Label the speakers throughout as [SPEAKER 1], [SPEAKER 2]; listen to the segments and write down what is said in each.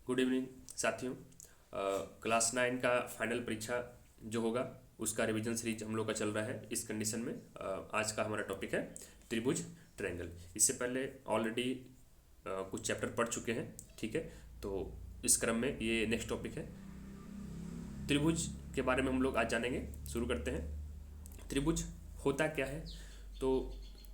[SPEAKER 1] Good evening साथियों। Class 9 का final परीक्षा जो होगा उसका रिवीजन सीरीज हम लोग का चल रहा है। इस कंडीशन में आज का हमारा टॉपिक है त्रिभुज ट्रायंगल। इससे पहले ऑलरेडी कुछ चैप्टर पढ़ चुके हैं, ठीक है। तो इस क्रम में ये नेक्स्ट टॉपिक है। त्रिभुज के बारे में हम लोग आज जानेंगे। शुरू करते हैं। त्रिभुज होता क्या है? तो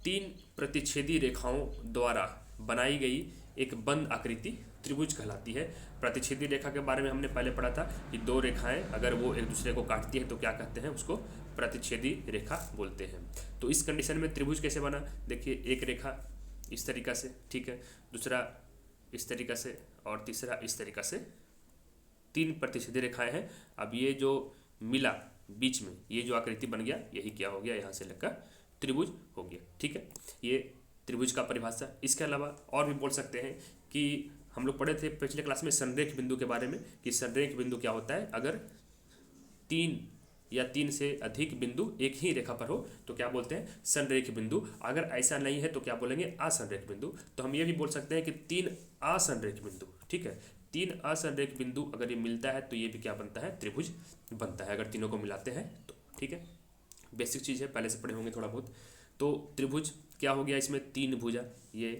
[SPEAKER 1] तीन प्रतिच्छेदी रेखाओं द्वारा बनाई गई एक बंद आकृति त्रिभुज कहलाती है। प्रतिच्छेदी रेखा के बारे में हमने पहले पढ़ा था कि दो रेखाएं अगर वो एक दूसरे को काटती है तो क्या कहते हैं, उसको प्रतिच्छेदी रेखा बोलते हैं। तो इस कंडीशन में त्रिभुज कैसे बना? देखिए, एक रेखा इस तरीका से, ठीक है, दूसरा इस तरीका से और तीसरा इस तरीका से। तीन प्रतिच्छेदी रेखाएं हैं। अब ये जो मिला बीच में, ये जो आकृति बन गया, यही क्या हो गया, यहाँ से लेकर त्रिभुज हो गया, ठीक है। ये त्रिभुज का परिभाषा। इसके अलावा और भी बोल सकते हैं कि हम लोग पढ़े थे पिछले क्लास में संरेख बिंदु के बारे में कि संरेख बिंदु क्या होता है। अगर तीन या तीन से अधिक बिंदु एक ही रेखा पर हो तो क्या बोलते हैं, संरेख बिंदु। अगर ऐसा नहीं है तो क्या बोलेंगे, असंरेख बिंदु। तो हम ये भी बोल सकते हैं कि तीन असंरेख बिंदु, ठीक है, तीन असंरेख बिंदु अगर ये मिलता है तो ये भी क्या बनता है, त्रिभुज बनता है, अगर तीनों को मिलाते हैं तो, ठीक है। बेसिक चीज़ है, पहले से पढ़े होंगे थोड़ा बहुत। तो त्रिभुज क्या हो गया, इसमें तीन भुजा, ये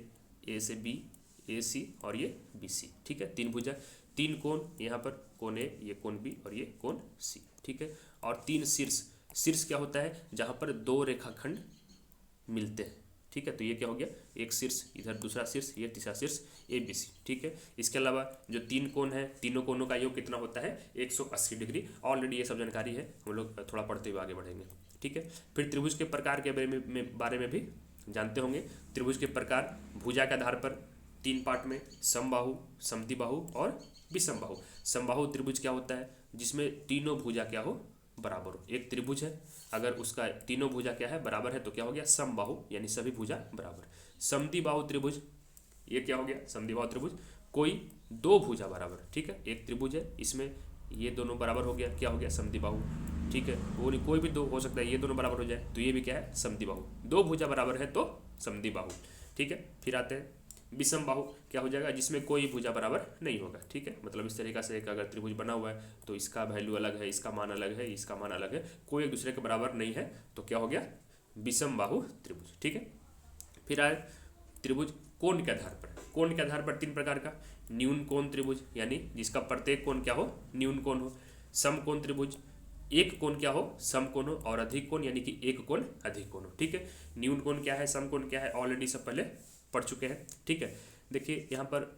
[SPEAKER 1] ए से बी, ए सी और ये बी सी, ठीक है, तीन भुजा। तीन कोण, यहाँ पर कोण ए, ये कोण बी और ये कोण सी, ठीक है। और तीन शीर्ष। शीर्ष क्या होता है, जहाँ पर दो रेखाखंड मिलते हैं, ठीक है। तो ये क्या हो गया, एक शीर्ष, इधर दूसरा शीर्ष, ये तीसरा शीर्ष, ए बी सी, ठीक है। इसके अलावा जो तीन कोण है, तीनों कोणों का योग कितना होता है, 180 डिग्री। ऑलरेडी ये सब जानकारी है, हम लोग थोड़ा पढ़ते हुए आगे बढ़ेंगे, ठीक है। फिर त्रिभुज के प्रकार के बारे में भी जानते होंगे। त्रिभुज के प्रकार भुजा के आधार पर तीन पार्ट में, समबाहु, समद्विबाहु और विषमबाहु। समबाहु त्रिभुज क्या होता है, जिसमें तीनों भुजा क्या हो, बराबर हो। एक त्रिभुज है, अगर उसका तीनों भुजा क्या है, बराबर है, तो क्या हो गया, समबाहु, यानी सभी भुजा बराबर। समद्विबाहु त्रिभुज, ये क्या हो गया, समद्विबाहु त्रिभुज, कोई दो भुजा बराबर, ठीक है। एक त्रिभुज है, इसमें ये दोनों बराबर हो गया, क्या हो गया, समद्विबाहु, ठीक है। वो नहीं, कोई भी दो हो सकता है, ये दोनों बराबर हो जाए तो ये भी क्या है, समद्विबाहु। दो भुजा बराबर है तो समद्विबाहु, ठीक है। फिर आते हैं विषमबाहु, क्या हो जाएगा, जिसमें कोई भुजा बराबर नहीं होगा, ठीक है। मतलब इस तरीका से एक अगर त्रिभुज बना हुआ है तो इसका वैल्यू अलग है, इसका मान अलग है, इसका मान अलग है, कोई एक दूसरे के बराबर नहीं है, तो क्या हो गया, विषमबाहु त्रिभुज, ठीक है। फिर आए त्रिभुज कोण के आधार पर। कोण के आधार पर तीन प्रकार का, न्यून कोण त्रिभुज, यानी जिसका प्रत्येक कोण क्या हो, न्यून कोण हो। समकोण त्रिभुज, एक कोण क्या हो, समकोण हो, और अधिक कोण यानी कि एक कोण अधिक कोण हो, ठीक है। न्यून कोण क्या है, समकोण क्या है, ऑलरेडी सब पहले पढ़ चुके हैं, ठीक है। देखिए यहाँ पर,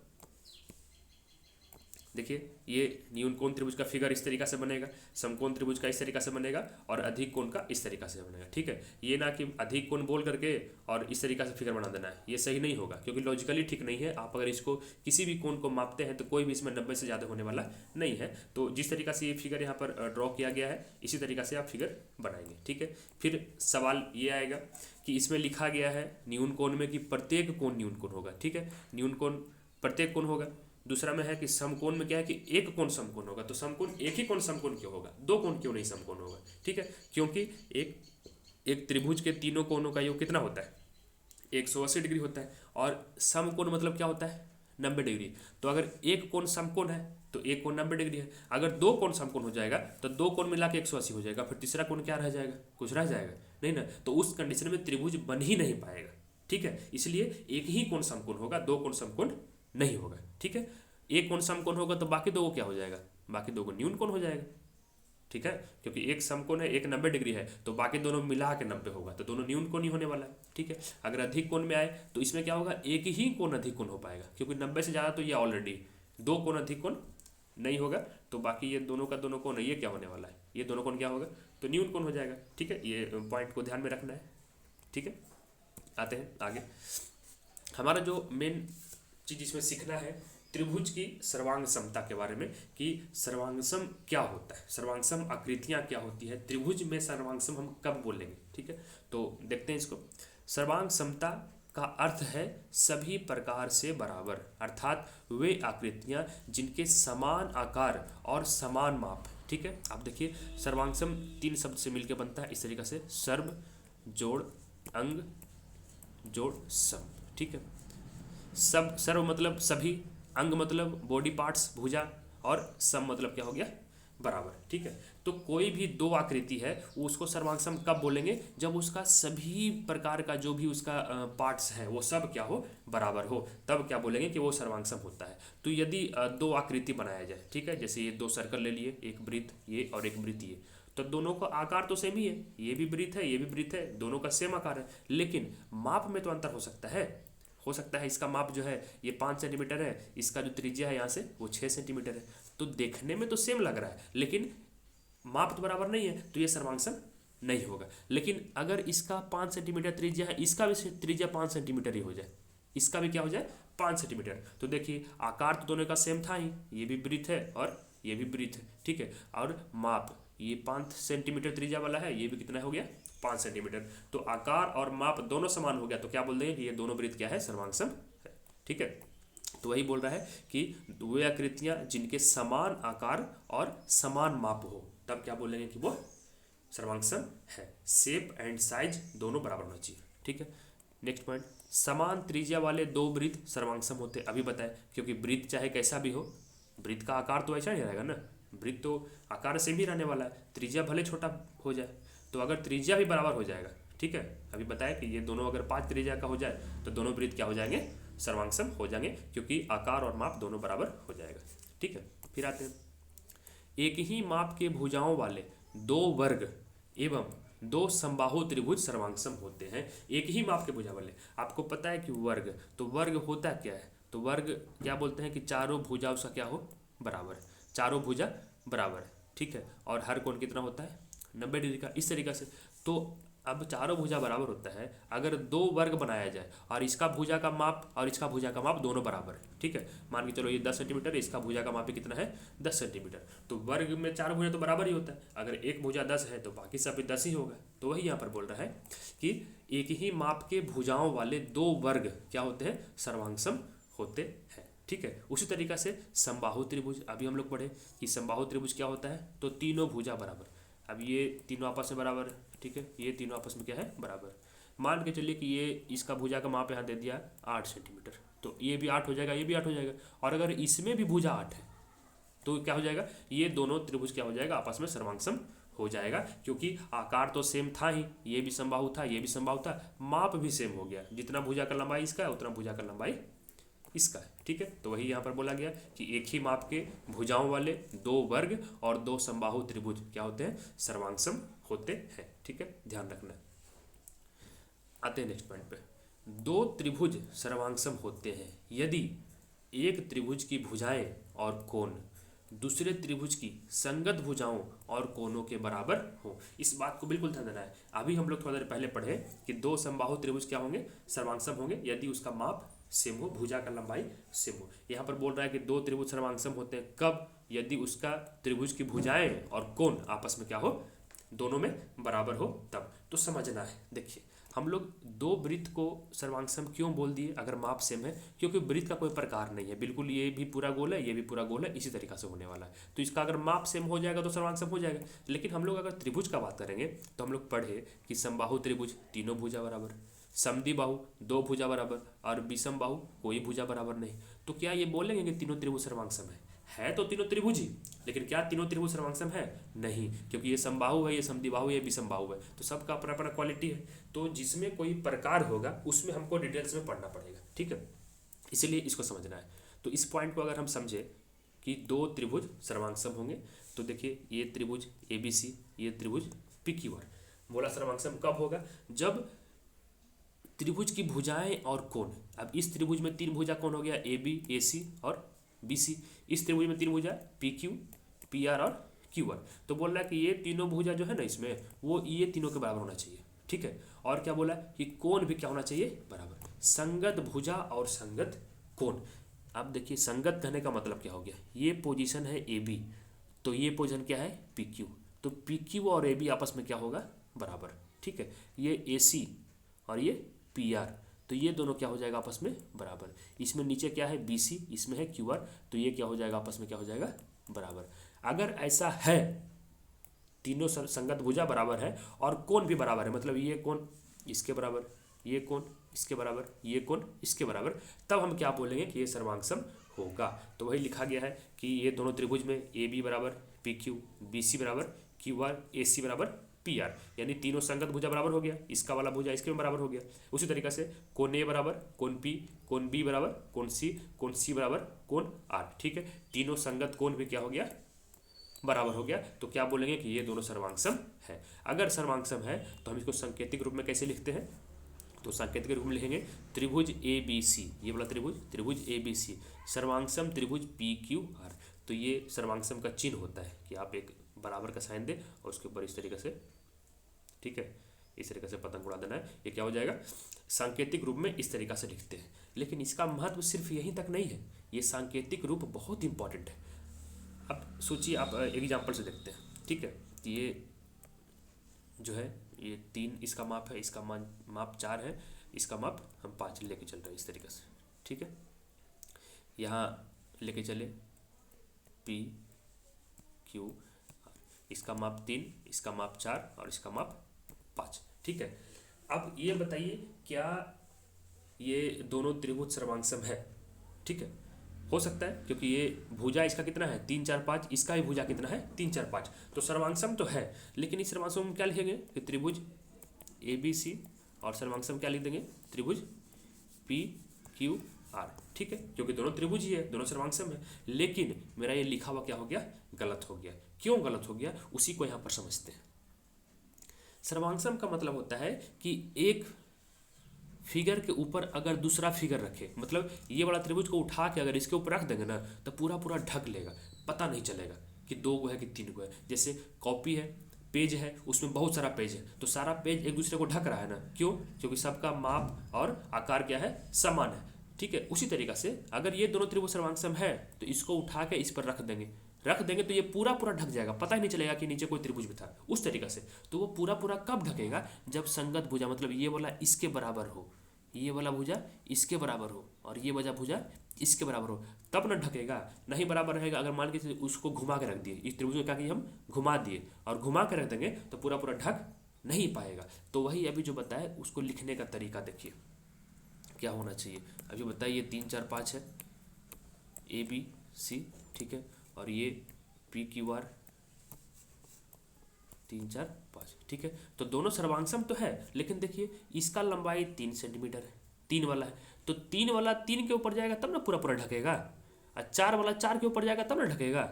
[SPEAKER 1] देखिए ये न्यून कोण त्रिभुज का फिगर इस तरीका से बनेगा, समकोण त्रिभुज का इस तरीका से बनेगा और अधिक कोण का इस तरीका से बनेगा, ठीक है। ये ना कि अधिक कोण बोल करके और इस तरीका से फिगर बना देना है, ये सही नहीं होगा, क्योंकि लॉजिकली ठीक नहीं है। आप अगर इसको किसी भी कोण को मापते हैं तो कोई भी इसमें 90 से ज़्यादा होने वाला नहीं है। तो जिस तरीका से ये फिगर यहाँ पर ड्रॉ किया गया है, इसी तरीका से आप फिगर बनाएंगे, ठीक है। फिर सवाल ये आएगा कि इसमें लिखा गया है न्यून कोण में कि प्रत्येक कोण न्यून कोण होगा, ठीक है, न्यून कोण प्रत्येक कोण होगा। दूसरा में है कि समकोण में क्या है कि एक कोण समकोण होगा, तो समकोण एक ही कोण समकोण क्यों होगा, दो कोण क्यों नहीं समकोण होगा, ठीक है। क्योंकि एक त्रिभुज के तीनों कोणों का योग कितना होता है, 180 डिग्री होता है, और समकोण मतलब क्या होता है, 90 डिग्री। तो अगर एक कोण समकोण है तो एक कोण 90 डिग्री है। अगर दो कोण समकोण हो जाएगा तो दो कोण मिला के 180 हो जाएगा, फिर तीसरा कोण क्या रह जाएगा, कुछ रह जाएगा नहीं ना। तो उस कंडीशन में त्रिभुज बन ही नहीं पाएगा, ठीक है। इसलिए एक ही कोण समकोण होगा, दो कोण समकोण नहीं होगा, ठीक है। एक कोण समकोण होगा तो बाकी दो को क्या हो जाएगा, बाकी दो को न्यून कोण हो जाएगा, ठीक है। क्योंकि एक समकोण है, एक 90 डिग्री है, तो बाकी दोनों मिला के 90 होगा, तो दोनों न्यून कोण ही होने वाला है, ठीक है। अगर अधिक कोण में आए तो इसमें क्या होगा, एक ही कोण अधिक कोण हो पाएगा, क्योंकि 90 से ज़्यादा तो ये ऑलरेडी दो कोण अधिक कोण नहीं होगा, तो बाकी ये दोनों का दोनों कोण है, ये क्या होने वाला है, ये दोनों कोण क्या होगा, तो न्यून कोण हो जाएगा, ठीक है। ये पॉइंट को ध्यान में रखना है, ठीक है। आते हैं आगे। हमारा जो मेन चीज़ इसमें सीखना है त्रिभुज की सर्वांग समता के बारे में, कि सर्वांगसम क्या होता है, सर्वांगसम आकृतियां क्या होती है, त्रिभुज में सर्वांगसम हम कब बोलेंगे, ठीक है। तो देखते हैं इसको। सर्वांग समता का अर्थ है सभी प्रकार से बराबर, अर्थात वे आकृतियां जिनके समान आकार और समान माप, ठीक है। आप देखिए सर्वांगसम तीन शब्द से मिलकर बनता है, इस तरीका से, सर्व जोड़ अंग जोड़ सम, ठीक है। सब, सर्व मतलब सभी, अंग मतलब बॉडी पार्ट्स, भुजा, और सम मतलब क्या हो गया, बराबर। ठीक है, तो कोई भी दो आकृति है उसको सर्वांग कब बोलेंगे, जब उसका सभी प्रकार का जो भी उसका पार्ट्स है वो सब क्या हो, बराबर हो, तब क्या बोलेंगे कि वो सर्वांग होता है। तो यदि दो आकृति बनाया जाए, ठीक है, जैसे ये दो सर्कल ले लिए, एक वृत्त ये और एक वृत्त ये, तो दोनों का आकार तो सेम ही है, ये भी वृत्त है ये भी वृत्त है, दोनों का सेम आकार है, लेकिन माप में तो अंतर हो सकता है। हो सकता है इसका माप जो है ये 5 सेंटीमीटर है, इसका जो त्रिज्या है यहाँ से वो 6 सेंटीमीटर है, तो देखने में तो सेम लग रहा है लेकिन माप तो बराबर नहीं है, तो ये सर्वांग नहीं होगा। लेकिन अगर इसका 5 सेंटीमीटर त्रिज्या है, इसका भी त्रिज्या 5 सेंटीमीटर ही हो जाए, इसका भी क्या हो जाए 5 सेंटीमीटर, तो देखिए आकार तो दोनों का सेम था ही, ये भी वृत्त है और ये भी वृत्त है, ठीक है, और माप ये 5 सेंटीमीटर त्रिज्या वाला है, ये भी कितना हो गया 5 सेंटीमीटर, तो आकार और माप दोनों समान हो गया, तो क्या बोल देंगे कि ये दोनों वृत्त क्या है, सर्वांग है। ठीक है, तो वही बोल रहा है कि वे आकृतियां जिनके समान आकार और समान माप हो, तब क्या बोलेंगे कि वो सर्वांग है। शेप एंड साइज दोनों बराबर होना चाहिए। ठीक है, नेक्स्ट पॉइंट, समान त्रिज्या वाले दो वृत्त सर्वांग होते, अभी बताए, क्योंकि वृत्त चाहे कैसा भी हो, वृत्त का आकार तो ऐसा ही रहेगा ना, वृत्त तो आकार सेम ही रहने वाला है, त्रिज्या भले छोटा हो जाए, तो अगर त्रिज्या भी बराबर हो जाएगा, ठीक है, अभी बताया कि ये दोनों अगर 5 त्रिज्या का हो जाए तो दोनों वृत्त क्या हो जाएंगे, सर्वांग हो जाएंगे, क्योंकि आकार और माप दोनों बराबर हो जाएगा। ठीक है, फिर आते हैं, एक ही माप के भुजाओं वाले दो वर्ग एवं दो समबाहु त्रिभुज सर्वांग होते हैं। एक ही माप के भुजा वाले, आपको पता है कि वर्ग, तो वर्ग होता क्या है, तो वर्ग क्या बोलते हैं कि चारों भुजा उसका क्या हो, बराबर, चारों भुजा बराबर, ठीक है, और हर कोण कितना होता है 90 डिग्री का, इस तरीक़ा से। तो अब चारों भुजा बराबर होता है, अगर दो वर्ग बनाया जाए और इसका भुजा का माप और इसका भुजा का माप दोनों बराबर है, ठीक है, मान के चलो ये 10 सेंटीमीटर है, इसका भुजा का माप भी कितना है 10 सेंटीमीटर, तो वर्ग में चारों भुजा तो बराबर ही होता है, अगर एक भुजा 10 है तो बाकी सब भी 10 ही होगा, तो वही यहाँ पर बोल रहा है कि एक ही माप के भुजाओं वाले दो वर्ग क्या होते हैं, सर्वांग होते हैं। ठीक है, उसी तरीक़ा से समबाहु त्रिभुज, अभी हम लोग पढ़े कि समबाहु त्रिभुज क्या होता है, तो तीनों भुजा बराबर, अब ये तीनों आपस में बराबर है, ठीक है, ये तीनों आपस में क्या है, बराबर। मान के चलिए कि ये इसका भुजा का माप यहाँ दे दिया 8 सेंटीमीटर, तो ये भी 8 हो जाएगा, ये भी 8 हो जाएगा, और अगर इसमें भी भुजा 8 है तो क्या हो जाएगा, ये दोनों त्रिभुज क्या हो जाएगा, आपस में सर्वांग हो जाएगा, क्योंकि आकार तो सेम था ही, ये भी समबाहु था ये भी समबाहु था, माप भी सेम हो गया, जितना भुजा का लंबाई इसका है उतना भुजा का लंबाई इसका है। ठीक है, तो वही यहाँ पर बोला गया कि एक ही माप के भुजाओं वाले दो वर्ग और दो समबाहु त्रिभुज क्या होते हैं, सर्वांग होते हैं। ठीक है, ध्यान रखना। आते हैं नेक्स्ट पॉइंट पे, दो त्रिभुज सर्वांग होते हैं यदि एक त्रिभुज की भुजाएं और कोण दूसरे त्रिभुज की संगत भुजाओं और कोणों के बराबर हो। इस बात को बिल्कुल ध्यान देना है, अभी हम लोग थोड़ा देर पहले पढ़े कि दो समबाहु त्रिभुज क्या होंगे, सर्वांग होंगे यदि उसका माप सेम हो, भुजा का लंबाई सेम हो। यहाँ पर बोल रहा है कि दो त्रिभुज सर्वांग होते हैं कब, यदि उसका त्रिभुज की भुजाएं और कोण आपस में क्या हो, दोनों में बराबर हो तब। तो समझना है, देखिए हम लोग दो वृत्त को सर्वांग क्यों बोल दिए अगर माप सेम है, क्योंकि वृत्त का कोई प्रकार नहीं है, बिल्कुल ये भी पूरा गोल है ये भी पूरा गोल है, इसी तरीका से होने वाला है, तो इसका अगर माप सेम हो जाएगा तो सर्वांग हो जाएगा। लेकिन हम लोग अगर त्रिभुज का बात करेंगे तो हम लोग पढ़े कि समबाहु त्रिभुज तीनों भुजा बराबर, समद्विबाहु दो भुजा बराबर, और विषम बाहु कोई भुजा बराबर नहीं। तो क्या ये बोलेंगे कि तीनों त्रिभुज सर्वांग है तो तीनों त्रिभुज ही, लेकिन क्या तीनों त्रिभुज सर्वांग है, नहीं, क्योंकि ये समबाहु है ये समद्विबाहु है ये विषमबाहु है, तो सबका अपना अपना क्वालिटी है, तो जिसमें कोई प्रकार होगा उसमें हमको डिटेल्स में पढ़ना पड़ेगा। ठीक है, इसलिए इसको समझना है। तो इस पॉइंट को अगर हम समझे कि दो त्रिभुज सर्वांग होंगे, तो देखिए ये त्रिभुज ABC, ये त्रिभुज PQR, बोला सर्वांग कब होगा, जब त्रिभुज की भुजाएं और कोण, अब इस त्रिभुज में तीन भुजा कौन हो गया, AB AC और BC, इस त्रिभुज में तीन भुजा PQ PR और QR, तो बोल रहा है कि ये तीनों भुजा जो है ना इसमें वो ये तीनों के बराबर होना चाहिए। ठीक है, और क्या बोला कि कोण भी क्या होना चाहिए, बराबर, संगत भुजा और संगत कोण। अब देखिए संगत कहने का मतलब क्या हो गया, ये पोजीशन है AB तो ये पोजीशन क्या है PQ, तो PQ और AB आपस में क्या होगा, बराबर। ठीक है, ये AC और ये PR, तो ये दोनों क्या हो जाएगा आपस में बराबर, इसमें नीचे क्या है BC, इसमें है QR, तो ये क्या हो जाएगा आपस में क्या हो जाएगा, बराबर। अगर ऐसा है तीनों संगत भुजा बराबर है और कोण भी बराबर है, मतलब ये कोण इसके बराबर, ये कोण इसके बराबर, ये कोण इसके बराबर, तब हम क्या बोलेंगे कि ये सर्वांग होगा। तो वही लिखा गया है कि ये दोनों त्रिभुज में ए बी बराबर पी क्यू, बी सी बराबर क्यू आर, ए सी बराबर पी आर, यानी तीनों संगत भुजा बराबर हो गया, इसका वाला भुजा इसके में बराबर हो गया। उसी तरीके से कोण ए बराबर कोण पी, कोण बी बराबर कोण सी बराबर कोण आर। ठीक है, तीनों संगत कोण भी क्या हो गया, बराबर हो गया। तो क्या बोलेंगे कि ये दोनों सर्वांगसम है। अगर सर्वांगसम है तो हम इसको सांकेतिक रूप में कैसे लिखते हैं, तो सांकेतिक रूप में लिखेंगे त्रिभुज ए बी सी, ये वाला त्रिभुज ए बी सी सर्वांगसम त्रिभुज पी क्यू आर। तो ये सर्वांगसम का चिन्ह होता है कि आप एक बराबर का साइन दें और उसके ऊपर इस तरीके से, ठीक है, इस तरीके से पतंग उड़ा देना है। ये क्या हो जाएगा, सांकेतिक रूप में इस तरीका से लिखते हैं। लेकिन इसका महत्व सिर्फ यहीं तक नहीं है, ये सांकेतिक रूप बहुत इंपॉर्टेंट है। अब सोचिए, आप एग्जाम्पल से देखते हैं। ठीक है, ये जो है ये 3 इसका माप है, इसका माप 4 है, इसका माप हम 5 लेके चल रहे हैं इस तरीके से। ठीक है, यहाँ लेके चले पी क्यू, इसका माप 3, इसका माप 4 और इसका माप 5। ठीक है, अब ये बताइए क्या ये दोनों त्रिभुज सर्वांगसम है। ठीक है, हो सकता है क्योंकि ये भुजा इसका कितना है 3 4 5, इसका भी भुजा कितना है 3 4 5, तो सर्वांगसम तो है। लेकिन इस सर्वांगसम में क्या लिखेंगे कि त्रिभुज ए बी सी, और सर्वांगसम क्या लिख देंगे त्रिभुज पी क्यू आर। ठीक है, क्योंकि दोनों त्रिभुज ही है, दोनों सर्वांगसम है। लेकिन मेरा ये लिखा हुआ क्या हो गया, गलत हो गया। क्यों गलत हो गया, उसी को यहाँ पर समझते हैं। सर्वांगसम का मतलब होता है कि एक फिगर के ऊपर अगर दूसरा फिगर रखे, मतलब ये वाला त्रिभुज को उठा के अगर इसके ऊपर रख देंगे ना तो पूरा पूरा ढक लेगा, पता नहीं चलेगा कि 2 गो है कि 3 गो है। जैसे कॉपी है, पेज है, उसमें बहुत सारा पेज है, तो सारा पेज एक दूसरे को ढक रहा है ना, क्यों, क्योंकि सबका माप और आकार क्या है, समान है। ठीक है, उसी तरीका से अगर ये दोनों त्रिभुज सर्वांगसम है तो इसको उठा के इस पर रख देंगे तो ये पूरा पूरा ढक जाएगा, पता ही नहीं चलेगा कि नीचे कोई त्रिभुज भी था। उस तरीका से तो वो पूरा पूरा कब ढकेगा, जब संगत भुजा, मतलब ये वाला इसके बराबर हो, ये वाला भुजा इसके बराबर हो और ये वाला भुजा इसके बराबर हो, तब न ढकेगा। नहीं बराबर रहेगा, अगर मान के उसको घुमा के रख दिए, इस त्रिभुज को क्या किए हम घुमा दिए और घुमा के रख देंगे तो पूरा पूरा ढक नहीं पाएगा। तो वही अभी जो बताया उसको लिखने का तरीका देखिए क्या होना चाहिए। अभी बताइए 3 4 5 है, ए बी सी, ठीक है, और ये पी क्यू आर 3 4 5। ठीक है, तो दोनों सर्वांगसम तो है, लेकिन देखिए इसका लंबाई 3 सेंटीमीटर है, 3 वाला है, तो 3 वाला 3 के ऊपर जाएगा तब ना पूरा पूरा ढकेगा, और 4 वाला 4 के ऊपर जाएगा तब ना ढकेगा।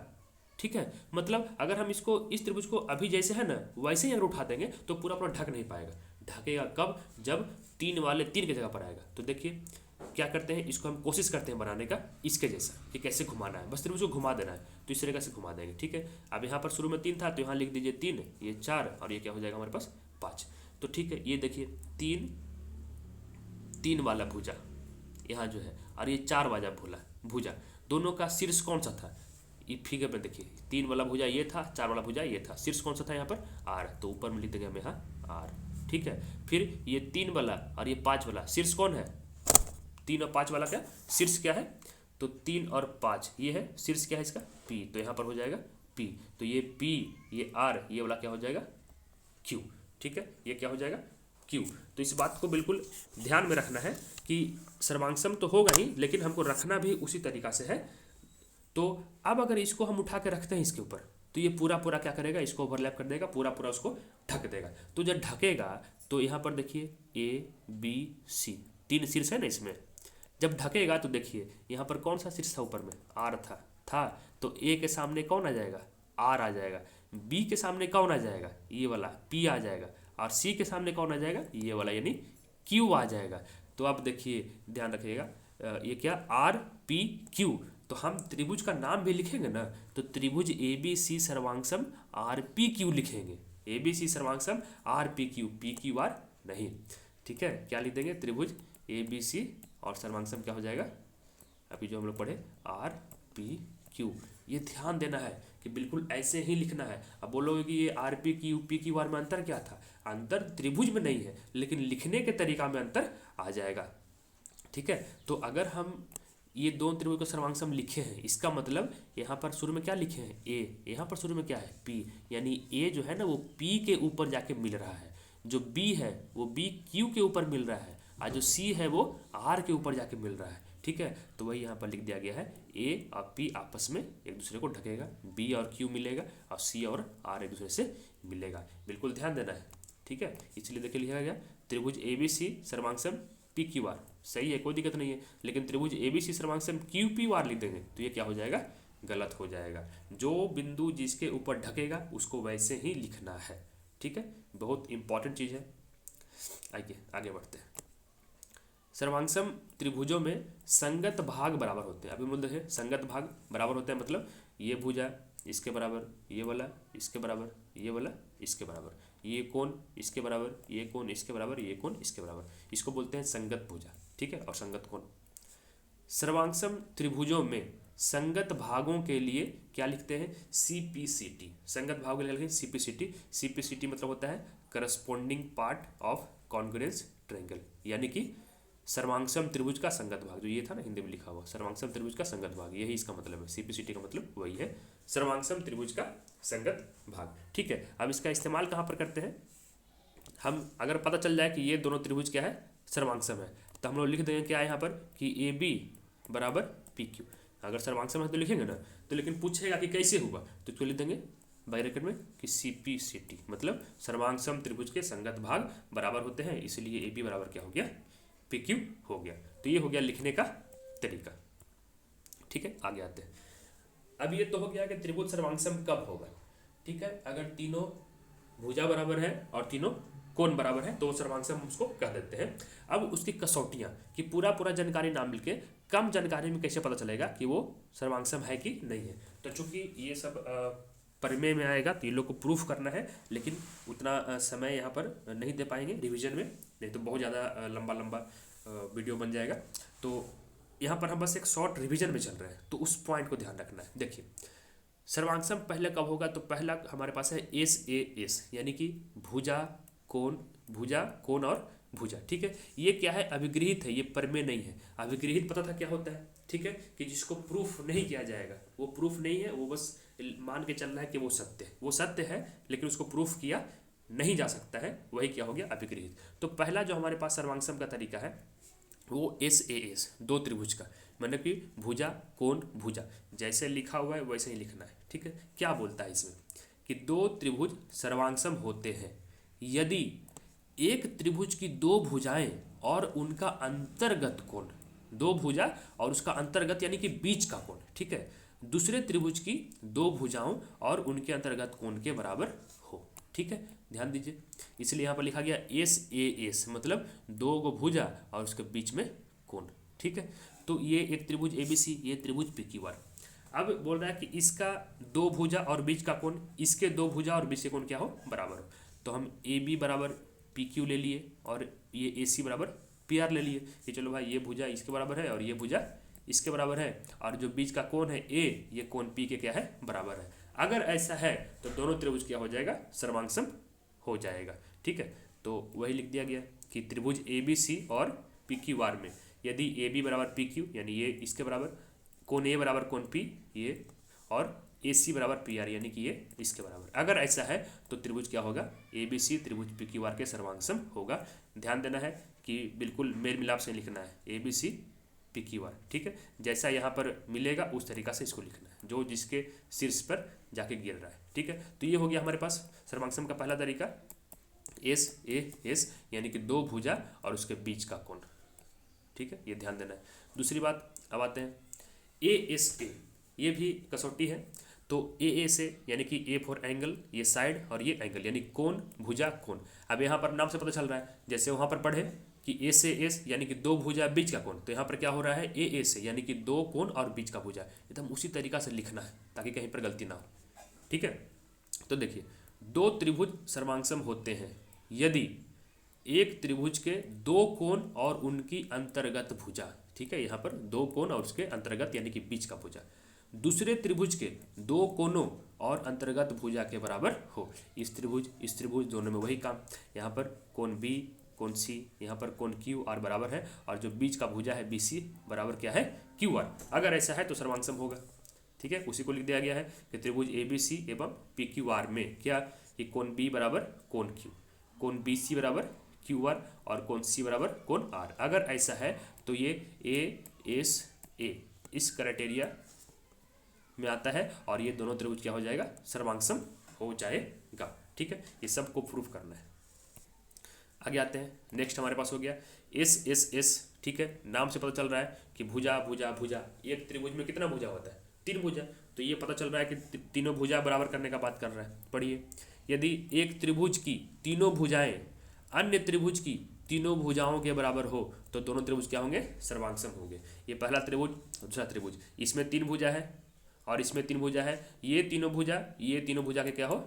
[SPEAKER 1] ठीक है, मतलब अगर हम इसको इस त्रिभुज को अभी जैसे है ना वैसे ही अगर उठा देंगे तो पूरा पूरा ढक नहीं पाएगा। ढकेगा कब, जब 3 वाले 3 की जगह पर आएगा। तो देखिए क्या करते हैं, इसको हम कोशिश करते हैं बनाने का इसके जैसा कि कैसे घुमाना है, बस त्रिभुज को घुमा देना है, तो इस तरीके से घुमा देंगे। ठीक है, अब यहाँ पर शुरू में 3 था तो यहाँ लिख दीजिए 3, ये 4 और ये क्या हो जाएगा हमारे पास 5। तो ठीक है, ये देखिए 3 वाला भुजा यहाँ जो है और ये 4 वाला भुजा, दोनों का शीर्ष कौन सा था, ये फिगर में देखिए 3 वाला भुजा ये था, 4 वाला भुजा ये था, शीर्ष कौन सा था यहाँ पर आर, तो ऊपर में लिख देंगे हम यहाँ आर। ठीक है, फिर ये 3 वाला और ये 5 वाला शीर्ष कौन है, 3 और 5 वाला क्या शीर्ष क्या है, तो 3 और 5 ये है शीर्ष क्या है इसका P, तो यहाँ पर हो जाएगा P, तो ये P, ये R, ये वाला क्या हो जाएगा Q। ठीक है, ये क्या हो जाएगा Q। तो इस बात को बिल्कुल ध्यान में रखना है कि सर्वांगसम तो होगा ही, लेकिन हमको रखना भी उसी तरीका से है। तो अब अगर इसको हम उठा के रखते हैं इसके ऊपर तो ये पूरा पूरा क्या करेगा, इसको ओवरलैप कर देगा, पूरा पूरा उसको ढक देगा। तो जब ढकेगा तो यहाँ पर देखिए A B C 3 शीर्ष है ना इसमें, जब ढकेगा तो देखिए यहाँ पर कौन सा शीर्ष था ऊपर में R था, तो A के सामने कौन आ जाएगा R आ जाएगा, B के सामने कौन आ जाएगा ये वाला P आ जाएगा, और C के सामने कौन आ जाएगा ये वाला यानी Q आ जाएगा। तो अब देखिए ध्यान रखिएगा ये क्या R P Q, तो हम त्रिभुज का नाम भी लिखेंगे ना तो त्रिभुज ए बी सी सर्वांगसम आर पी क्यू लिखेंगे, ए बी सी सर्वांगसम आर पी क्यू आर नहीं। ठीक है, क्या लिख देंगे त्रिभुज ए बी सी और सर्वांगसम क्या हो जाएगा अभी जो हम लोग पढ़े आर पी क्यू। ये ध्यान देना है कि बिल्कुल ऐसे ही लिखना है। अब बोलोगे कि ये आर पी क्यू आर में अंतर क्या था, अंतर त्रिभुज में नहीं है लेकिन लिखने के तरीका में अंतर आ जाएगा। ठीक है, तो अगर हम ये 2 त्रिभुज का सर्वांगसम लिखे हैं, इसका मतलब यहाँ पर शुरू में क्या लिखे हैं ए, यहाँ पर शुरू में क्या है P, यानी ए जो है ना वो P के ऊपर जाके मिल रहा है, जो B है वो B Q के ऊपर मिल रहा है, और जो C है वो R के ऊपर जाके मिल रहा है। ठीक है। तो वही यहाँ पर लिख दिया गया है, ए और पी आपस में एक दूसरे को ढकेगा, बी और क्यू मिलेगा और सी और आर एक दूसरे से मिलेगा। बिल्कुल ध्यान देना है, ठीक है। इसलिए देखिए लिखा गया त्रिभुज ए बी सी सर्वांगसम पी क्यू आर, सही है, कोई दिक्कत नहीं है। लेकिन त्रिभुज ए बी सी सर्वांगसम क्यू पी आर लिख देंगे तो ये क्या हो जाएगा, गलत हो जाएगा। जो बिंदु जिसके ऊपर ढकेगा उसको वैसे ही लिखना है, ठीक है। बहुत इंपॉर्टेंट चीज़ है। आइए आगे बढ़ते हैं। सर्वांगसम त्रिभुजों में संगत भाग बराबर होते हैं। अभी बोल देखे संगत भाग बराबर होते हैं, मतलब ये भुजा इसके बराबर, ये वाला इसके बराबर, ये वाला इसके बराबर, ये कोण इसके बराबर, ये कोण इसके बराबर, ये कोण इसके बराबर, इसको बोलते हैं संगत भुजा, ठीक है, और संगत कोण। सर्वांगसम त्रिभुजों में संगत भागों के लिए क्या लिखते हैं, CPCT। संगत भागों के लिए लिखते हैं CPCT। CPCT मतलब होता है corresponding part of congruence triangle, यानी कि सर्वांगसम त्रिभुज का संगत भाग, जो ये था ना हिंदी में लिखा हुआ सर्वांगसम त्रिभुज का संगत भाग, यही इसका मतलब है। CPCT का मतलब वही है, सर्वांगसम त्रिभुज का संगत भाग, ठीक है। अब इसका इस्तेमाल कहाँ पर करते हैं, हम अगर पता चल जाए कि ये दोनों त्रिभुज क्या है, सर्वांगसम है, तो हम लोग लिख देंगे क्या है यहाँ पर कि AB बराबर PQ। अगर सर्वांगसम है तो लिखेंगे ना, तो लेकिन पूछेगा कि कैसे हुआ, तो इसको लिख देंगे ब्रैकेट में कि CPCT, मतलब सर्वांगसम त्रिभुज के संगत भाग बराबर होते हैं, इसलिए AB बराबर क्या हो गया, PQ हो गया। तो ये हो गया लिखने का तरीका, ठीक है। आगे आते हैं। अब ये तो हो गया कि त्रिभुज सर्वांगसम कब होगा, ठीक है। अगर तीनों भुजा बराबर है और तीनों कोण बराबर है तो सर्वांगसम उसको कह देते हैं। अब उसकी कसौटियाँ कि पूरा जानकारी ना मिलके कम जानकारी में कैसे पता चलेगा कि वो सर्वांगसम है कि नहीं है। तो चूंकि ये सब प्रमेय में आएगा तो ये लोग को प्रूफ करना है, लेकिन उतना समय यहाँ पर नहीं दे पाएंगे रिवीजन में, नहीं तो बहुत ज़्यादा लंबा वीडियो बन जाएगा। तो यहाँ पर हम बस एक शॉर्ट रिवीजन में चल रहे हैं, तो उस पॉइंट को ध्यान रखना है। देखिए सर्वांगसम पहले कब होगा, तो पहला हमारे पास है SAS, यानी कि भुजा कोण और भुजा, ठीक है। ये क्या है, अभिगृहित है, ये प्रमेय नहीं है। अभिगृहित पता था क्या होता है, ठीक है, कि जिसको प्रूफ नहीं किया जाएगा, वो प्रूफ नहीं है, वो बस मान के चल रहा है कि वो सत्य है, वो सत्य है लेकिन उसको प्रूफ किया नहीं जा सकता है, वही क्या हो गया, अभिगृहित। तो पहला जो हमारे पास सर्वांगसम का तरीका है वो SAS, दो त्रिभुज का, मतलब कि भुजा कोण भुजा, जैसे लिखा हुआ है वैसे ही लिखना है, ठीक है। क्या बोलता है इसमें कि दो त्रिभुज सर्वांगसम होते हैं यदि एक त्रिभुज की दो भुजाएं और उनका अंतर्गत कोण, दो भुजा और उसका अंतर्गत यानी कि बीच का कोण, ठीक है, दूसरे त्रिभुज की दो भुजाओं और उनके अंतर्गत कोण के बराबर हो, ठीक है। ध्यान दीजिए, इसलिए यहाँ पर लिखा गया SAS, मतलब दो गो भुजा और उसके बीच में कोण, ठीक है। तो ये एक त्रिभुज ABC, ये त्रिभुज PQR। अब बोल रहा है कि इसका दो भुजा और बीच का कोण इसके दो भुजा और बीच के कोण क्या हो, बराबर हो। तो हम AB बराबर PQ ले लिए और ये AC बराबर PR ले लिए कि चलो भाई ये भुजा इसके बराबर है और ये भुजा इसके बराबर है, और जो बीच का कोण है A, ये कोण P के क्या है, बराबर है। अगर ऐसा है तो दोनों त्रिभुज क्या हो जाएगा, सर्वांगसम हो जाएगा, ठीक है। तो वही लिख दिया गया कि त्रिभुज ABC और PQR में यदि AB बराबर PQ यानी ये इसके बराबर, कोण A बराबर कोण P ये, और AC बराबर PR यानी कि ये इसके बराबर, अगर ऐसा है तो त्रिभुज क्या होगा, ABC त्रिभुज PQR के सर्वांगसम होगा। ध्यान देना है कि बिल्कुल मेल मिलाप से लिखना है ABC PQR, ठीक है। जैसा यहाँ पर मिलेगा उस तरीका से इसको लिखना है, जो जिसके शीर्ष पर जाके गिर रहा है, ठीक है। तो ये हो गया हमारे पास सर्वांगसम का पहला तरीका SAS, यानी कि दो भुजा और उसके बीच का कोण, ठीक है, ये ध्यान देना है। दूसरी बात, अब आते हैं ASA, ये भी कसौटी है। तो ASA यानी कि A फॉर एंगल, ये साइड और ये एंगल यानी कोण भुजा कोण। अब यहाँ पर नाम से पता चल रहा है, जैसे वहाँ पर पढ़े कि SAS यानी कि दो भुजा बीच का कोण, तो यहाँ पर क्या हो रहा है ASA यानी कि दो कोण और बीच का भुजा, एकदम उसी तरीका से लिखना है ताकि कहीं पर गलती ना हो, ठीक है। तो देखिए दो त्रिभुज सर्वांगसम होते हैं यदि एक त्रिभुज के दो कोण और उनकी अंतर्गत भुजा, ठीक है, यहाँ पर दो कोण और उसके अंतर्गत यानी कि बीच का भुजा दूसरे त्रिभुज के दो कोणों और अंतर्गत भुजा के बराबर हो। इस त्रिभुज दोनों में वही काम, यहाँ पर कोण B कोण C, यहाँ पर कोण QR बराबर है, और जो बीच का भुजा है BC बराबर क्या है, QR। अगर ऐसा है तो सर्वांगसम होगा, ठीक है। उसी को लिख दिया गया है कि त्रिभुज ABC एवं PQR में क्या, कि कोण B बराबर कोण Q, कोण BC बराबर QR और कोण C बराबर कोण R। अगर ऐसा है तो ये एस ए इस क्राइटेरिया में आता है और ये दोनों त्रिभुज क्या हो जाएगा, सर्वांगसम हो जाएगा। ठीक है, ये सबको प्रूफ करना है। आगे आते हैं, नेक्स्ट हमारे पास हो गया एस एस एस। ठीक है, नाम से पता चल रहा है कि भुजा भुजा भुजा, एक त्रिभुज में कितना भुजा होता है, 3 भुजा, तो ये पता चल रहा है कि तीनों भुजा बराबर करने का बात कर रहा है। पढ़िए, यदि एक त्रिभुज की तीनों भुजाएं अन्य त्रिभुज की तीनों भुजाओं के बराबर हो तो दोनों त्रिभुज क्या होंगे, सर्वांगसम होंगे। ये पहला त्रिभुज, दूसरा त्रिभुज, इसमें 3 भुजा है और इसमें 3 भुजा है, ये तीनों भुजा के क्या हो,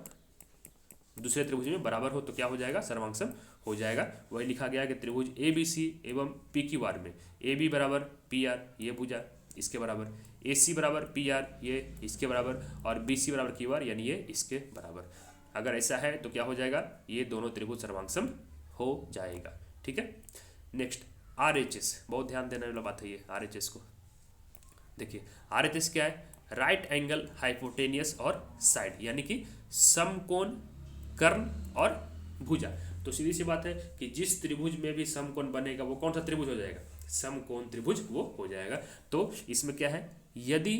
[SPEAKER 1] दूसरे त्रिभुज में बराबर हो तो क्या हो जाएगा, सर्वांगसम हो जाएगा। वही लिखा गया कि त्रिभुज ए बी सी एवं पी क्यू आर में ए बी बराबर पी आर, ये भुजा इसके बराबर, ए सी बराबर पी आर, ये इसके बराबर, और बी सी बराबर क्यू आर यानी ये इसके बराबर। अगर ऐसा है तो क्या हो जाएगा, ये दोनों त्रिभुज सर्वांगसम हो जाएगा। ठीक है, नेक्स्ट आर एच एस, बहुत ध्यान देने वाला बात है ये आर एच एस को। देखिए आर एच एस क्या है, राइट एंगल हाइपोटेनियस और साइड, यानी कि समकोण, कर्ण और भुजा। तो सीधी सी बात है कि जिस त्रिभुज में भी समकोण बनेगा वो कौन सा त्रिभुज हो जाएगा, समकोण त्रिभुज वो हो जाएगा। तो इसमें क्या है, यदि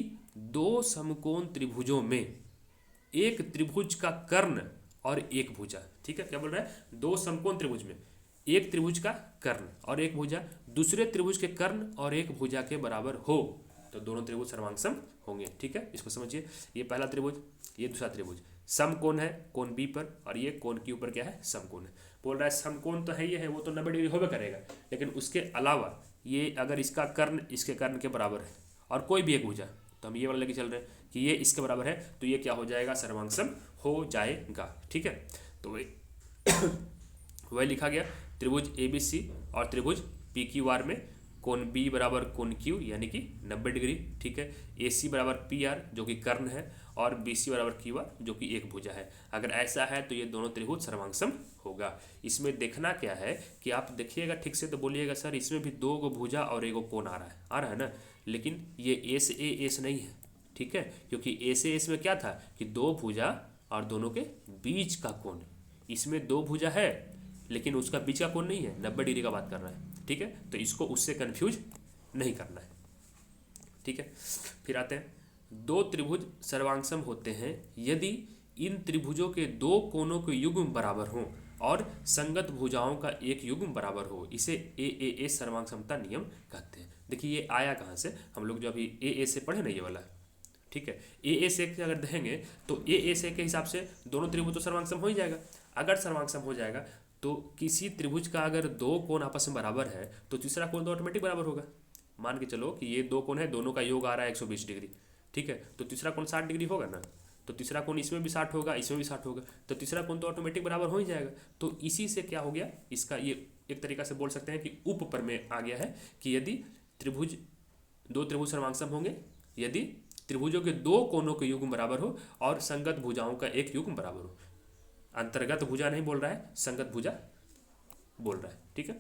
[SPEAKER 1] 2 समकोण त्रिभुजों में एक त्रिभुज का कर्ण और एक भुजा, ठीक है, क्या बोल रहा है, 2 समकोण त्रिभुज में एक त्रिभुज का कर्ण और एक भुजा दूसरे त्रिभुज के कर्ण और एक भुजा के बराबर हो तो दोनों त्रिभुज सर्वांगसम होंगे। ठीक है, इसको समझिए, ये पहला त्रिभुज, ये दूसरा त्रिभुज, समकोण है कोण बी पर और ये कोण के ऊपर क्या है, समकोण है। बोल रहा है समकोण तो है, ये है, वो तो 90 डिग्री होबे करेगा, लेकिन उसके अलावा ये अगर इसका कर्ण इसके कर्ण के बराबर है और कोई भी एक भुजा, तो हम ये वाला लेके चल रहे हैं कि ये इसके बराबर है तो ये क्या हो जाएगा, सर्वांगसम हो जाएगा। ठीक है, तो वही लिखा गया त्रिभुज ए बी सी और त्रिभुज पी क्यू आर में कोण बी बराबर कोण क्यू यानी कि 90 डिग्री। ठीक है, ए सी बराबर पी आर जो कि कर्ण है और बी सी बराबर क्यू आर जो कि एक भुजा है। अगर ऐसा है तो ये दोनों त्रिभुज सर्वांगसम होगा। इसमें देखना क्या है कि आप देखिएगा ठीक से तो बोलिएगा सर इसमें भी 2 गो भुजा और 1 गो कोण आ रहा है ना, लेकिन ये ए से एस नहीं है। ठीक है, क्योंकि ए से एस में क्या था कि 2 भुजा और दोनों के बीच का कोण, इसमें 2 भुजा है लेकिन उसका बीच का कोण नहीं है, 90 डिग्री का बात कर रहा है। ठीक है, तो इसको उससे कंफ्यूज नहीं करना है। ठीक है, फिर आते हैं, 2 त्रिभुज सर्वांगसम होते हैं यदि इन त्रिभुजों के 2 कोणों के युग्म बराबर हों और संगत भुजाओं का एक युग्म बराबर हो। इसे ए सर्वांगसमता नियम कहते हैं। देखिए ये आया कहाँ से, हम लोग जो अभी ए से पढ़े ना ये वाला। ठीक है, ए से अगर देखेंगे तो ए से के हिसाब से दोनों त्रिभुज तो सर्वांगसम हो ही जाएगा। अगर सर्वांगसम हो जाएगा तो किसी त्रिभुज का अगर 2 कोण आपस में बराबर है तो तीसरा कोण तो ऑटोमेटिक बराबर होगा। मान के चलो कि ये 2 कोण है, दोनों का योग आ रहा है 120 डिग्री। ठीक है, तो तीसरा कोण 60 डिग्री होगा ना, तो तीसरा कोण इसमें भी 60 होगा, इसमें भी 60 होगा, तो तीसरा कोण तो ऑटोमेटिक बराबर हो ही जाएगा। तो इसी से क्या हो गया, इसका ये एक तरीका से बोल सकते हैं कि ऊपर में आ गया है कि यदि त्रिभुज 2 त्रिभुज सर्वांगसम होंगे यदि त्रिभुजों के 2 कोणों के युग्म बराबर हो और संगत भुजाओं का एक युग्म बराबर हो। अंतर्गत भुजा नहीं बोल रहा है, संगत भुजा बोल रहा है। ठीक है,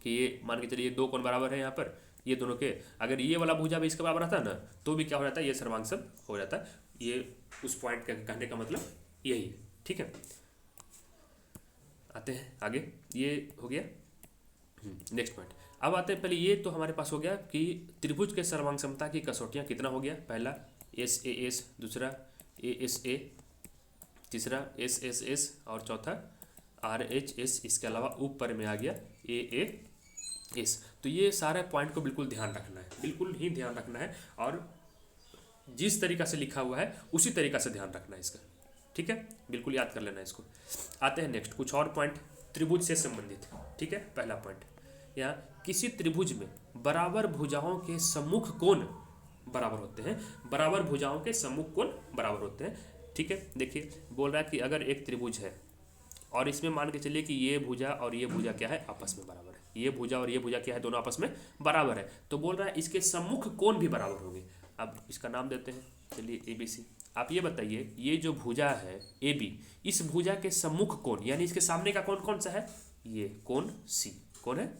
[SPEAKER 1] कि ये मान के चलिए 2 कोण बराबर है यहाँ पर, ये दोनों के, अगर ये वाला भुजा भी इसके बराबर रहता है ना तो भी क्या हो जाता है, ये सर्वांगसम हो जाता है। ये उस पॉइंट का कहने का मतलब यही है। ठीक है, आते हैं आगे, ये हो गया नेक्स्ट पॉइंट। अब आते हैं, पहले ये तो हमारे पास हो गया कि त्रिभुज के सर्वांगसमता की कसौटियाँ कितना हो गया, पहला एस ए एस, दूसरा ए एस ए, तीसरा एस एस एस और चौथा आर एच एस। इसके अलावा ऊपर में आ गया ए एस। तो ये सारे पॉइंट को बिल्कुल ध्यान रखना है, बिल्कुल ही ध्यान रखना है, और जिस तरीका से लिखा हुआ है उसी तरीका से ध्यान रखना है इसका। ठीक है, बिल्कुल याद कर लेना है इसको। आते हैं नेक्स्ट, कुछ और पॉइंट त्रिभुज से संबंधित। ठीक है, पहला पॉइंट, यहाँ किसी त्रिभुज में बराबर भुजाओं के सम्मुख कोण बराबर होते हैं, बराबर भुजाओं के सम्मुख कोण बराबर होते हैं। ठीक है, देखिए बोल रहा है कि अगर एक त्रिभुज है और इसमें मान के चलिए कि ये भुजा और ये भुजा क्या है, आपस में बराबर है, ये भुजा और ये भुजा क्या है, दोनों आपस में बराबर है, तो बोल रहा है इसके सम्मुख कोण भी बराबर होंगे। अब इसका नाम देते हैं, चलिए ए बी सी। आप ये बताइए, ये जो भुजा है ए बी, इस भुजा के सम्मुख कोण यानी इसके सामने का कोण कौन सा है, ये कोण सी, कौन है,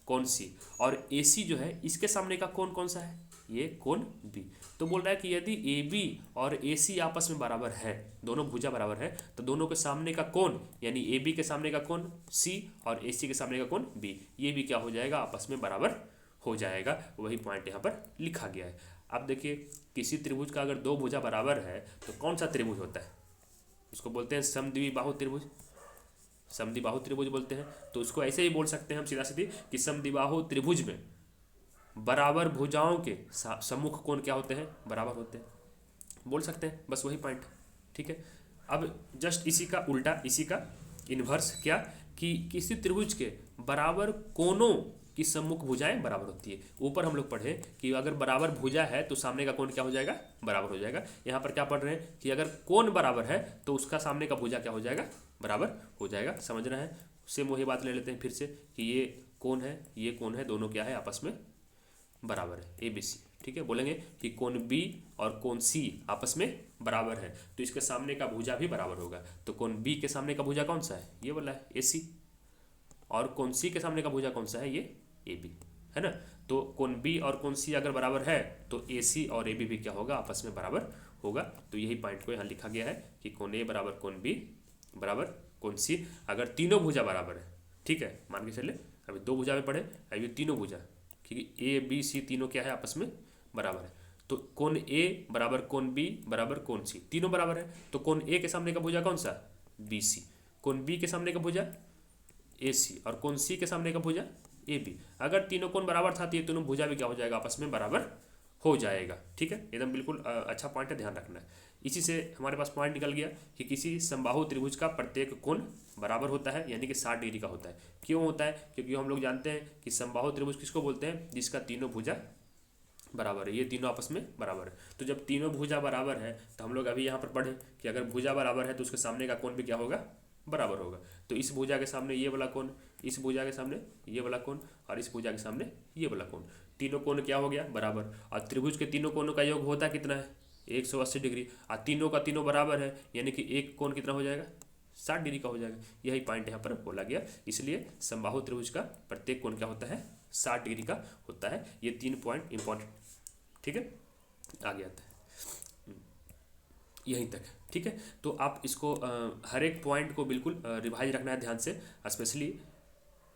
[SPEAKER 1] कोण सी। और ए सी जो है इसके सामने का कोण कौन सा है, ये कोण बी। तो बोल रहा है कि यदि ए बी और ए सी आपस में बराबर है, दोनों भुजा बराबर है, तो दोनों के सामने का कोण यानी ए बी के सामने का कोण सी और ए सी के सामने का कोण बी, ये भी क्या हो जाएगा, आपस में बराबर हो जाएगा। वही पॉइंट यहाँ पर लिखा गया है। अब देखिए, किसी त्रिभुज का अगर दो भुजा बराबर है तो कौन सा त्रिभुज होता है? उसको बोलते हैं समद्विबाहु त्रिभुज, समद्विबाहु त्रिभुज बोलते हैं। तो उसको ऐसे ही बोल सकते हैं हम सीधा सीधी कि समद्विबाहु त्रिभुज में बराबर भुजाओं के सम्मुख कोण क्या होते हैं? बराबर होते हैं, बोल सकते हैं। बस वही पॉइंट, ठीक है। अब जस्ट इसी का उल्टा, इसी का इन्वर्स क्या, कि किसी त्रिभुज के बराबर कोणों की सम्मुख भुजाएं बराबर होती है। ऊपर हम लोग पढ़े कि अगर बराबर भुजा है तो सामने का कोण क्या हो जाएगा? बराबर हो जाएगा। यहाँ पर क्या पढ़ रहे हैं कि अगर कोण बराबर है तो उसका सामने का भुजा क्या हो जाएगा? बराबर हो जाएगा। समझना है। सेम वही बात ले लेते हैं फिर से कि ये कोण है, ये कोण है, दोनों क्या है? आपस में बराबर है, ABC, ठीक है। बोलेंगे कि कोण B और कोण C आपस में बराबर है तो इसके सामने का भुजा भी बराबर होगा। तो कोण B के सामने का भुजा कौन सा है? ये वाला है, AC। और कोण C के सामने का भुजा कौन सा है? ये AB है ना। तो कोण B और कोण C अगर बराबर है तो AC और AB भी क्या होगा? आपस में बराबर होगा। तो यही पॉइंट को यहाँ लिखा गया है कि कोण A बराबर कोण B बराबर कोण C। अगर तीनों भुजा बराबर है, ठीक है, मान के चले अभी दो भुजा में पढ़े, अभी तीनों भुजा, क्योंकि A B C तीनों क्या है? आपस में बराबर है। तो कोण A बराबर कोण B बराबर कोण C, तीनों बराबर है। तो कोण A के सामने का भुजा कौन सा? BC। कोण B के सामने का भुजा AC और कोण C के सामने का भुजा AB। अगर तीनों कोण बराबर था तो ये तीनों भुजा भी क्या हो जाएगा? आपस में बराबर हो जाएगा, ठीक है। एकदम बिल्कुल अच्छा पॉइंट है, ध्यान रखना है। इसी से हमारे पास पॉइंट निकल गया कि किसी समबाहु त्रिभुज का प्रत्येक कोण बराबर होता है, यानी कि 60 डिग्री का होता है। क्यों होता है? क्योंकि हम लोग जानते हैं कि समबाहु त्रिभुज किसको बोलते हैं? जिसका तीनों भुजा बराबर है, ये तीनों आपस में बराबर है। तो जब तीनों भुजा बराबर है तो हम लोग अभी यहाँ पर पढ़े कि अगर भुजा बराबर है तो उसके सामने का कोण भी क्या होगा? बराबर होगा। तो इस भुजा के सामने ये वाला कोण, इस भुजा के सामने ये वाला कोण और इस भुजा के सामने ये वाला कोण, तीनों कोण क्या हो गया? बराबर। और त्रिभुज के तीनों कोणों का योग होता कितना है? 180 डिग्री। और तीनों का तीनों बराबर है, यानी कि एक कोण कितना हो जाएगा? 60 डिग्री का हो जाएगा। यही पॉइंट यहाँ पर बोला गया। इसलिए समबाहु त्रिभुज का प्रत्येक कोण क्या होता है? 60 डिग्री का होता है। ये 3 पॉइंट इंपॉर्टेंट, ठीक है। आगे आता है यहीं तक, ठीक है। तो आप इसको हर एक पॉइंट को बिल्कुल रिवाइज रखना है ध्यान से। स्पेशली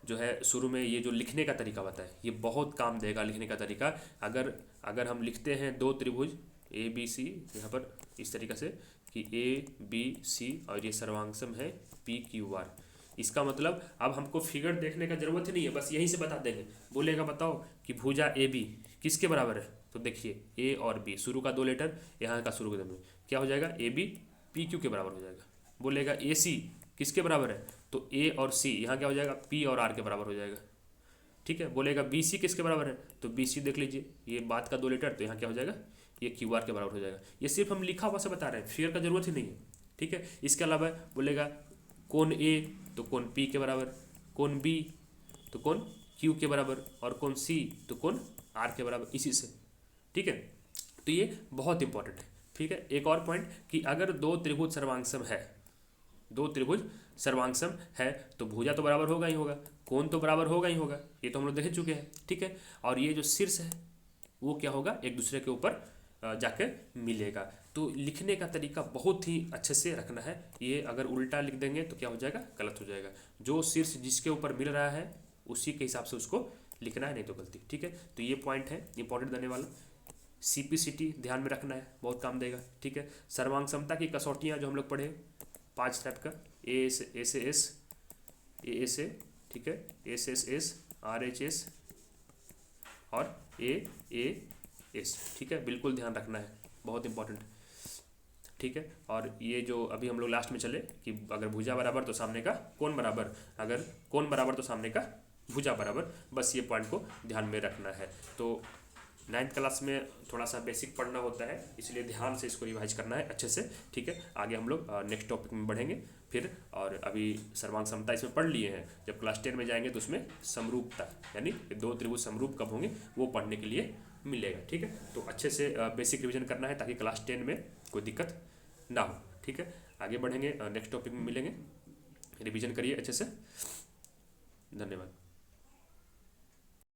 [SPEAKER 1] जो है शुरू में ये जो लिखने का तरीका बताए, ये बहुत काम देगा लिखने का तरीका। अगर हम लिखते हैं दो त्रिभुज ABC यहाँ पर इस तरीक़े से कि ABC और ये सर्वांगसम है PQR, इसका मतलब अब हमको फिगर देखने का जरूरत ही नहीं है, बस यहीं से बता देंगे। बोलेगा बताओ कि भुजा AB किसके बराबर है? तो देखिए A और B, शुरू का 2 लेटर, यहाँ का शुरू का 2, क्या हो जाएगा? AB PQ के बराबर हो जाएगा। बोलेगा AC किसके बराबर है? तो A और C, यहाँ क्या हो जाएगा? P और R के बराबर हो जाएगा, ठीक है। बोलेगा BC किसके बराबर है? तो BC देख लीजिए, ये बात का 2 लेटर, तो यहाँ क्या हो जाएगा? ये QR के बराबर हो जाएगा। ये सिर्फ हम लिखा हुआ से बता रहे हैं, फिगर का जरूरत ही नहीं है, ठीक है। इसके अलावा बोलेगा कोण A तो कोण P के बराबर, कोण B तो कोण Q के बराबर और कोण C तो कोण R के बराबर, इसी से, ठीक है। तो ये बहुत इंपॉर्टेंट है, ठीक है। एक और पॉइंट कि अगर दो त्रिभुज सर्वांगसम है, दो त्रिभुज सर्वांगसम है तो भुजा तो बराबर होगा ही होगा, कोण तो बराबर होगा ही होगा, ये तो हम लोग देख चुके हैं, ठीक है। और ये जो शीर्ष है वो क्या होगा? एक दूसरे के ऊपर जाकर मिलेगा। तो लिखने का तरीका बहुत ही अच्छे से रखना है। ये अगर उल्टा लिख देंगे तो क्या हो जाएगा? गलत हो जाएगा। जो शीर्ष जिसके ऊपर मिल रहा है उसी के हिसाब से उसको लिखना है, नहीं तो गलती, ठीक है। तो ये पॉइंट है इंपॉर्टेंट देने वाला। CPCT ध्यान में रखना है, बहुत काम देगा, ठीक है। सर्वांग समता की कसौटियाँ जो हम लोग पढ़े 5 टाइप का, ASS ASA, ठीक है, SSS RHS और AAS, ठीक है। बिल्कुल ध्यान रखना है, बहुत इंपॉर्टेंट, ठीक है। और ये जो अभी हम लोग लास्ट में चले कि अगर भुजा बराबर तो सामने का कोण बराबर, अगर कोण बराबर तो सामने का भुजा बराबर, बस ये पॉइंट को ध्यान में रखना है। तो 9th क्लास में थोड़ा सा बेसिक पढ़ना होता है, इसलिए ध्यान से इसको रिवाइज करना है अच्छे से, ठीक है। आगे हम लोग नेक्स्ट टॉपिक में बढ़ेंगे फिर। और अभी सर्वांग समता इसमें पढ़ लिए हैं, जब क्लास 10 में जाएंगे तो उसमें समरूपता, यानी दो त्रिभुज समरूप कब होंगे वो पढ़ने के लिए मिलेगा, ठीक है। तो अच्छे से बेसिक रिविजन करना है ताकि क्लास 10 में कोई दिक्कत ना हो, ठीक है। आगे बढ़ेंगे, नेक्स्ट टॉपिक में मिलेंगे, रिविजन करिए अच्छे से। धन्यवाद।